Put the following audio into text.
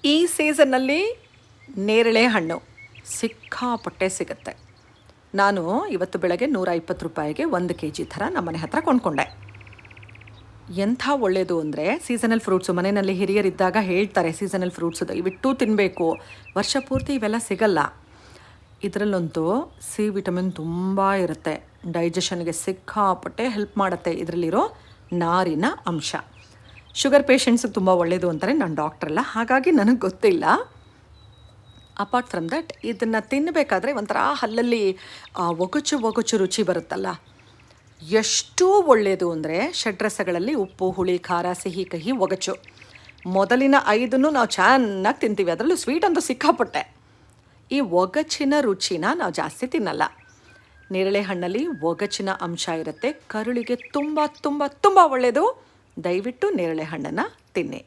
ಈ ಸೀಸನ್ನಲ್ಲಿ ನೇರಳೆ ಹಣ್ಣು ಸಿಕ್ಕಾಪಟ್ಟೆ ಸಿಗುತ್ತೆ. ನಾನು ಇವತ್ತು ಬೆಳಗ್ಗೆ 120 ರೂಪಾಯಿಗೆ 1 kg ಥರ ನಮ್ಮನೆ ಹತ್ರ ಕೊಂಡ್ಕೊಂಡೆ. ಎಂಥ ಒಳ್ಳೆಯದು ಅಂದರೆ ಸೀಸನಲ್ ಫ್ರೂಟ್ಸು. ಮನೆಯಲ್ಲಿ ಹಿರಿಯರಿದ್ದಾಗ ಹೇಳ್ತಾರೆ ಸೀಸನಲ್ ಫ್ರೂಟ್ಸು ದಯವಿಟ್ಟು ತಿನ್ನಬೇಕು, ವರ್ಷ ಪೂರ್ತಿ ಇವೆಲ್ಲ ಸಿಗಲ್ಲ. ಇದರಲ್ಲಂತೂ ಸಿ ವಿಟಮಿನ್ ತುಂಬ ಇರುತ್ತೆ, ಡೈಜೆಷನ್ಗೆ ಸಿಕ್ಕಾಪಟ್ಟೆ ಹೆಲ್ಪ್ ಮಾಡುತ್ತೆ ಇದರಲ್ಲಿರೋ ನಾರಿನ ಅಂಶ. ಶುಗರ್ ಪೇಷಂಟ್ಸಿಗೆ ತುಂಬ ಒಳ್ಳೆಯದು ಅಂತಾರೆ, ನಾನು ಡಾಕ್ಟ್ರಲ್ಲ ಹಾಗಾಗಿ ನನಗೆ ಗೊತ್ತಿಲ್ಲ. ಅಪಾರ್ಟ್ ಫ್ರಮ್ ದಟ್ ಇದನ್ನು ತಿನ್ನಬೇಕಾದ್ರೆ ಒಂಥರ ಹಲ್ಲಲ್ಲಿ ಒಗಚು ರುಚಿ ಬರುತ್ತಲ್ಲ, ಎಷ್ಟು ಒಳ್ಳೆಯದು ಅಂದರೆ ಷಡ್ರಸಗಳಲ್ಲಿ ಉಪ್ಪು, ಹುಳಿ, ಖಾರ, ಸಿಹಿ, ಕಹಿ, ಒಗಚು ಮೊದಲಿನ 5 ನಾವು ಚೆನ್ನಾಗಿ ತಿಂತೀವಿ. ಅದರಲ್ಲೂ ಸ್ವೀಟ್ ಅಂತೂ ಸಿಕ್ಕಾಪಟ್ಟೆ. ಈ ಒಗಚಿನ ರುಚಿನ ನಾವು ಜಾಸ್ತಿ ತಿನ್ನಲ್ಲ. ನೇರಳೆ ಹಣ್ಣಲ್ಲಿ ಒಗಚಿನ ಅಂಶ ಇರುತ್ತೆ, ಕರುಳಿಗೆ ತುಂಬ ತುಂಬ ತುಂಬ ಒಳ್ಳೆಯದು. ದಯವಿಟ್ಟು ನೇರಳೆ ಹಣ್ಣನ್ನು ತಿನ್ನಿ.